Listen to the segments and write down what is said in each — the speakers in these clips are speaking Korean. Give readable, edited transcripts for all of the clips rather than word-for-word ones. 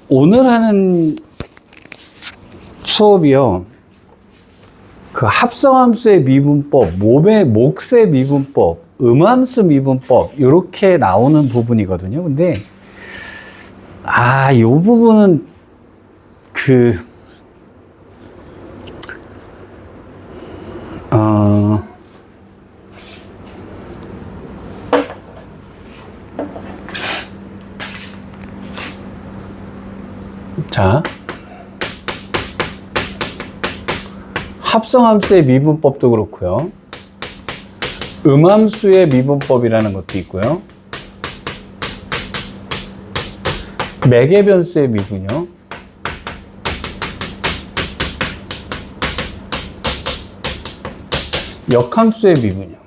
오늘 하는 수업이요. 합성함수의 미분법, 몫의 미분법, 음함수 미분법, 이렇게 나오는 부분이거든요. 근데, 이 부분은, 자, 합성함수의 미분법도 그렇고요. 음함수의 미분법이라는 것도 있고요. 매개변수의 미분이요. 역함수의 미분이요.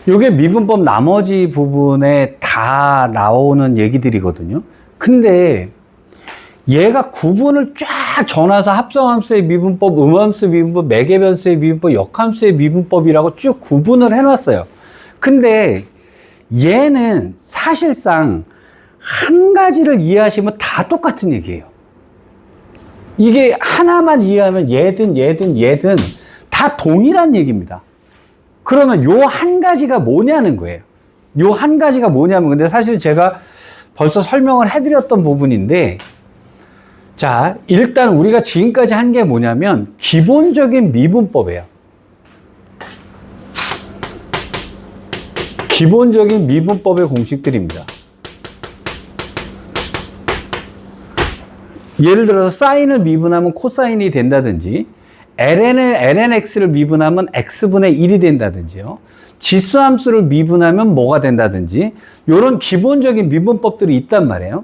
요게 미분법 나머지 부분에 다 나오는 얘기들이거든요. 근데 얘가 구분을 쫙 전화서 합성함수의 미분법, 음함수 미분법, 매개변수의 미분법, 역함수의 미분법이라고 쭉 구분을 해놨어요. 근데 얘는 사실상 한 가지를 이해하시면 다 똑같은 얘기예요. 이게 하나만 이해하면 얘든 다 동일한 얘기입니다. 그러면 요 한 가지가 뭐냐는 거예요. 요 한 가지가 뭐냐면, 근데 사실 제가 벌써 설명을 해드렸던 부분인데, 자, 일단 우리가 지금까지 한 게 뭐냐면, 기본적인 미분법이에요. 기본적인 미분법의 공식들입니다. 예를 들어서 사인을 미분하면 코사인이 된다든지, lnx를 미분하면 x분의 1이 된다든지요. 지수함수를 미분하면 뭐가 된다든지, 이런 기본적인 미분법들이 있단 말이에요.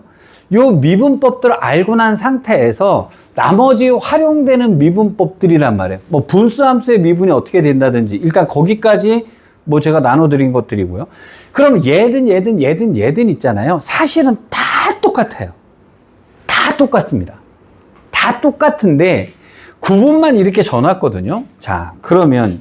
요 미분법들을 알고 난 상태에서 나머지 활용되는 미분법들이란 말이에요. 뭐 분수함수의 미분이 어떻게 된다든지, 일단 거기까지 뭐 제가 나눠드린 것들이고요. 그럼 얘든 있잖아요. 사실은 다 똑같아요. 다 똑같습니다. 다 똑같은데 구분만 이렇게 전왔거든요. 자, 그러면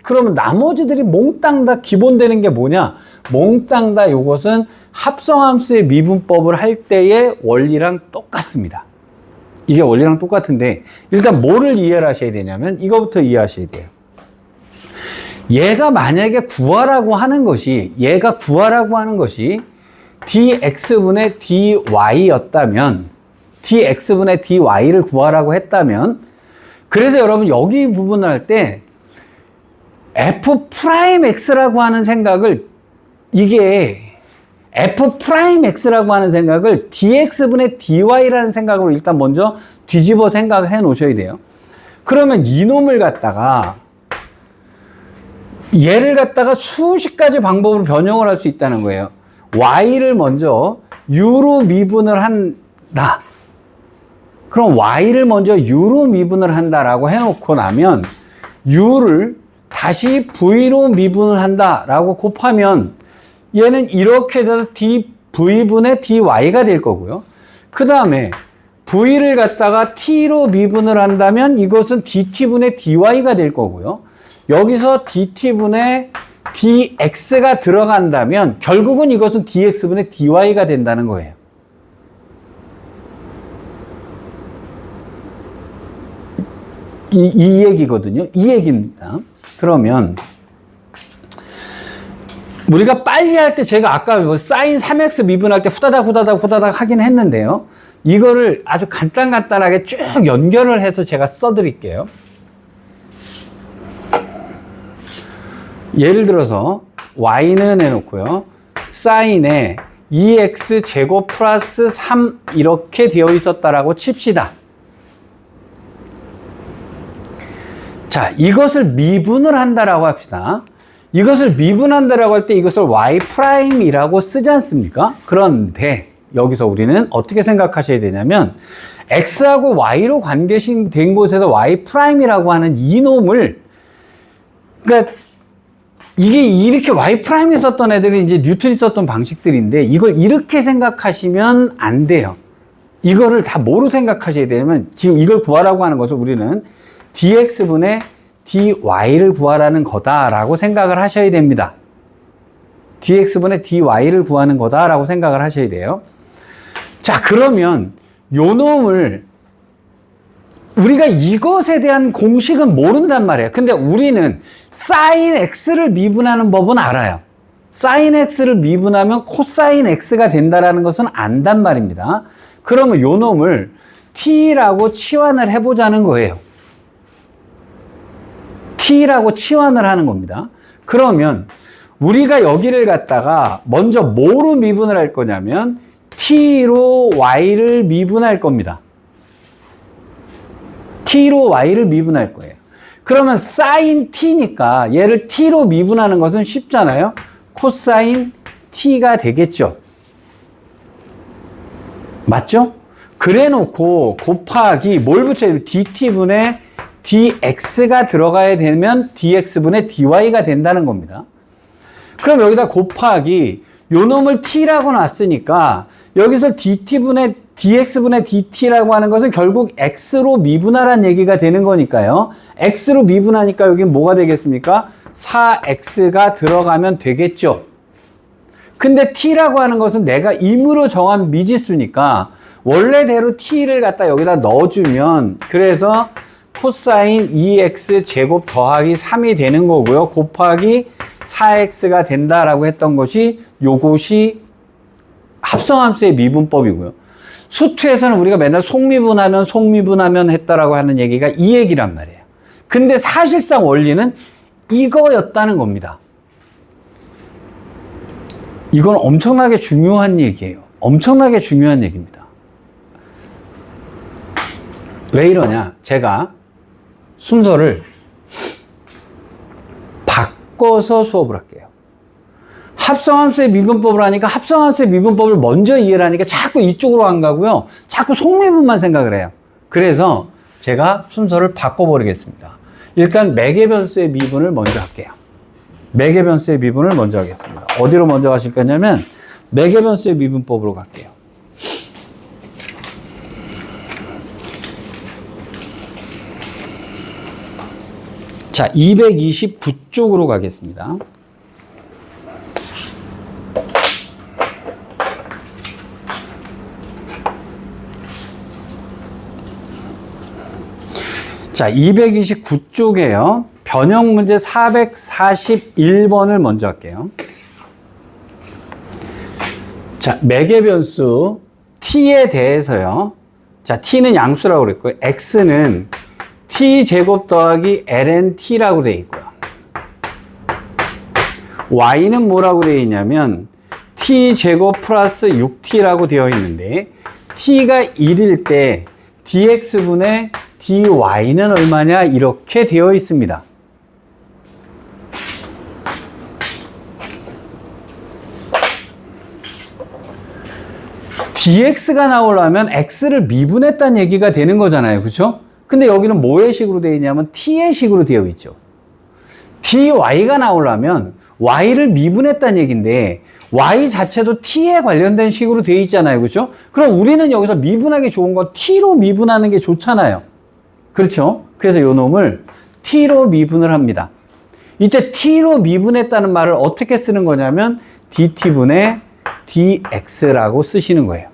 그러면 나머지들이 몽땅 다 기본되는 게 뭐냐? 몽땅 다 요것은 합성함수의 미분법을 할 때의 원리랑 똑같습니다. 이게 원리랑 똑같은데, 일단 뭐를 이해를 하셔야 되냐면 이거부터 이해하셔야 돼요. 얘가 만약에 구하라고 하는 것이 dx분의 dy였다면, dx분의 dy를 구하라고 했다면, 그래서 여러분 여기 부분을 할 때 f'x라고 하는 생각을, f'x라고 하는 생각을 dx분의 dy라는 생각으로 일단 먼저 뒤집어 생각을 해 놓으셔야 돼요. 그러면 이놈을 갖다가 얘를 갖다가 수십 가지 방법으로 변형을 할 수 있다는 거예요. y를 먼저 u로 미분을 한다. 그럼 y를 먼저 u로 미분을 한다라고 해놓고 나면 u를 다시 v로 미분을 한다라고 곱하면 얘는 이렇게 돼서 dv분의 dy가 될 거고요. 그 다음에 v를 갖다가 t로 미분을 한다면 이것은 dt분의 dy가 될 거고요. 여기서 dt분의 dx가 들어간다면 결국은 이것은 dx분의 dy가 된다는 거예요. 이 얘기거든요. 이 얘기입니다. 그러면 우리가 빨리 할 때 제가 아까 뭐 사인 3x 미분할 때 후다닥 하긴 했는데요. 이거를 아주 간단하게 쭉 연결을 해서 제가 써드릴게요. 예를 들어서 y는 해놓고요. 사인에 2x 제곱 플러스 3 이렇게 되어 있었다라고 칩시다. 자, 이것을 미분을 한다라고 합시다. 이것을 미분한다라고 할 때 이것을 y'이라고 쓰지 않습니까? 그런데 여기서 우리는 어떻게 생각하셔야 되냐면 x하고 y로 관계된 곳에서 y'이라고 하는 이놈을, 그러니까 이게 이렇게 y'이 썼던 애들이 이제 뉴턴이 썼던 방식들인데 이걸 이렇게 생각하시면 안 돼요. 이거를 다 뭐로 생각하셔야 되냐면 지금 이걸 구하라고 하는 것을 우리는 dx분의 dy를 구하라는 거다라고 생각을 하셔야 됩니다. dx분의 dy를 구하는 거다라고 생각을 하셔야 돼요. 자, 그러면 요 놈을 우리가 이것에 대한 공식은 모른단 말이에요. 근데 우리는 sin x를 미분하는 법은 알아요. sin x를 미분하면 코사인 x가 된다라는 것은 안단 말입니다. 그러면 요 놈을 t라고 치환을 해보자는 거예요. t라고 치환을 하는 겁니다. 그러면 우리가 여기를 갖다가 먼저 뭐로 미분을 할 거냐면 t로 y를 미분할 겁니다. t로 y를 미분할 거예요. 그러면 sin t니까 얘를 t로 미분하는 것은 쉽잖아요. 코사인 t가 되겠죠. 맞죠? 그래 놓고 곱하기 뭘 붙여야 되면 dt분의 dx가 들어가야 되면 dx분의 dy가 된다는 겁니다. 그럼 여기다 곱하기 요 놈을 t라고 놨으니까 여기서 dx분의 dt라고 하는 것은 결국 x로 미분하라는 얘기가 되는 거니까요. x로 미분하니까 여기 뭐가 되겠습니까? 4x가 들어가면 되겠죠. 근데 t라고 하는 것은 내가 임으로 정한 미지수니까 원래대로 t를 갖다 여기다 넣어주면 그래서 코사인 2x 제곱 더하기 3이 되는 거고요. 곱하기 4x가 된다라고 했던 것이 요것이 합성함수의 미분법이고요. 수투에서는 우리가 맨날 속미분하면 했다라고 하는 얘기가 이 얘기란 말이에요. 근데 사실상 원리는 이거였다는 겁니다. 이건 엄청나게 중요한 얘기예요. 엄청나게 중요한 얘기입니다. 왜 이러냐? 제가 순서를 바꿔서 수업을 할게요. 합성함수의 미분법을 하니까 합성함수의 미분법을 먼저 이해를 하니까 자꾸 이쪽으로 안 가고요. 자꾸 속미분만 생각을 해요. 그래서 제가 순서를 바꿔버리겠습니다. 일단 매개변수의 미분을 먼저 할게요. 매개변수의 미분을 먼저 하겠습니다. 어디로 먼저 가실 거냐면 매개변수의 미분법으로 갈게요. 자, 229쪽으로 가겠습니다. 자, 229쪽에요. 변형 문제 441번을 먼저 할게요. 자, 매개변수 t에 대해서요. 자, t는 양수라고 그랬고요. x는 t제곱 더하기 lnt라고 되어 있고요. y는 뭐라고 되어 있냐면 t제곱 플러스 6t라고 되어 있는데 t가 1일 때 dx분의 dy는 얼마냐? 이렇게 되어 있습니다. dx가 나오려면 x를 미분했다는 얘기가 되는 거잖아요. 그렇죠? 근데 여기는 뭐의 식으로 되어 있냐면 t의 식으로 되어 있죠. dy가 나오려면 y를 미분했다는 얘기인데 y 자체도 t에 관련된 식으로 되어 있잖아요. 그렇죠? 그럼 우리는 여기서 미분하기 좋은 건 t로 미분하는 게 좋잖아요. 그렇죠? 그래서 요 놈을 t로 미분을 합니다. 이때 t로 미분했다는 말을 어떻게 쓰는 거냐면 dt분의 dx라고 쓰시는 거예요.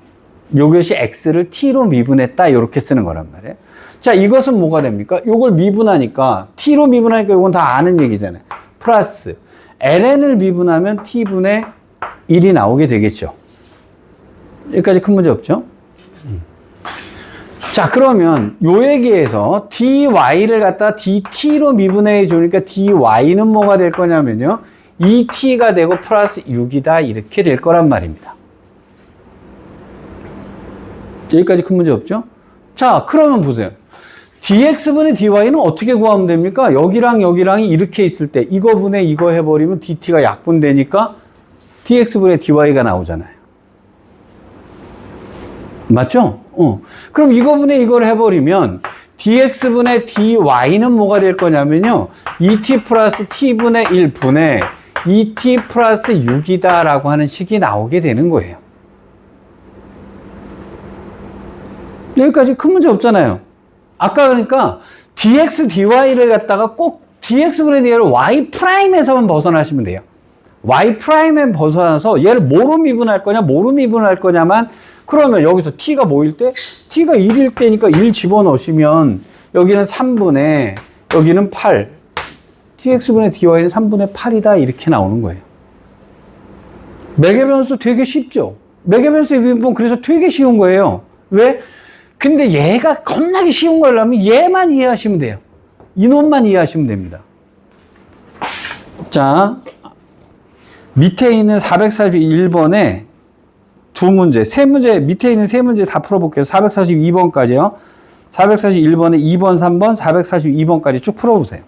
요것이 x를 t로 미분했다 이렇게 쓰는 거란 말이에요. 자, 이것은 뭐가 됩니까? 요걸 미분하니까 t로 미분하니까 이건 다 아는 얘기잖아요. 플러스 ln을 미분하면 t분의 1이 나오게 되겠죠. 여기까지 큰 문제 없죠? 자, 그러면 요 얘기에서 dy를 갖다 dt로 미분해 주니까 dy는 뭐가 될 거냐면요. 2t가 되고 플러스 6이다 이렇게 될 거란 말입니다. 여기까지 큰 문제 없죠? 자, 그러면 보세요. dx분의 dy는 어떻게 구하면 됩니까? 여기랑 여기랑이 이렇게 있을 때 이거분의 이거 해버리면 dt가 약분되니까 dx분의 dy가 나오잖아요. 맞죠? 그럼 이거분의 이걸 해버리면 dx분의 dy는 뭐가 될 거냐면요. 2t 플러스 t분의 1분의 2t 플러스 6이다 라고 하는 식이 나오게 되는 거예요. 여기까지 큰 문제 없잖아요. 아까 그러니까 dx, dy를 갖다가 꼭 dx분의 dy를 y 프라임에서만 벗어나시면 돼요. Y'에 벗어나서 얘를 뭐로 미분할 거냐, 뭐로 미분할 거냐만, 그러면 여기서 t가 뭐일 때? t가 1일 때니까 1 집어넣으시면 여기는 3분의, 여기는 8. dx분의 dy는 3분의 8이다. 이렇게 나오는 거예요. 매개변수 되게 쉽죠? 매개변수의 미분 그래서 되게 쉬운 거예요. 왜? 근데 얘가 겁나게 쉬운 거라면 얘만 이해하시면 돼요. 이놈만 이해하시면 됩니다. 자, 밑에 있는 441번에 두 문제, 세 문제, 밑에 있는 세 문제 다 풀어볼게요. 442번까지요. 441번에 2번, 3번, 442번까지 쭉 풀어보세요.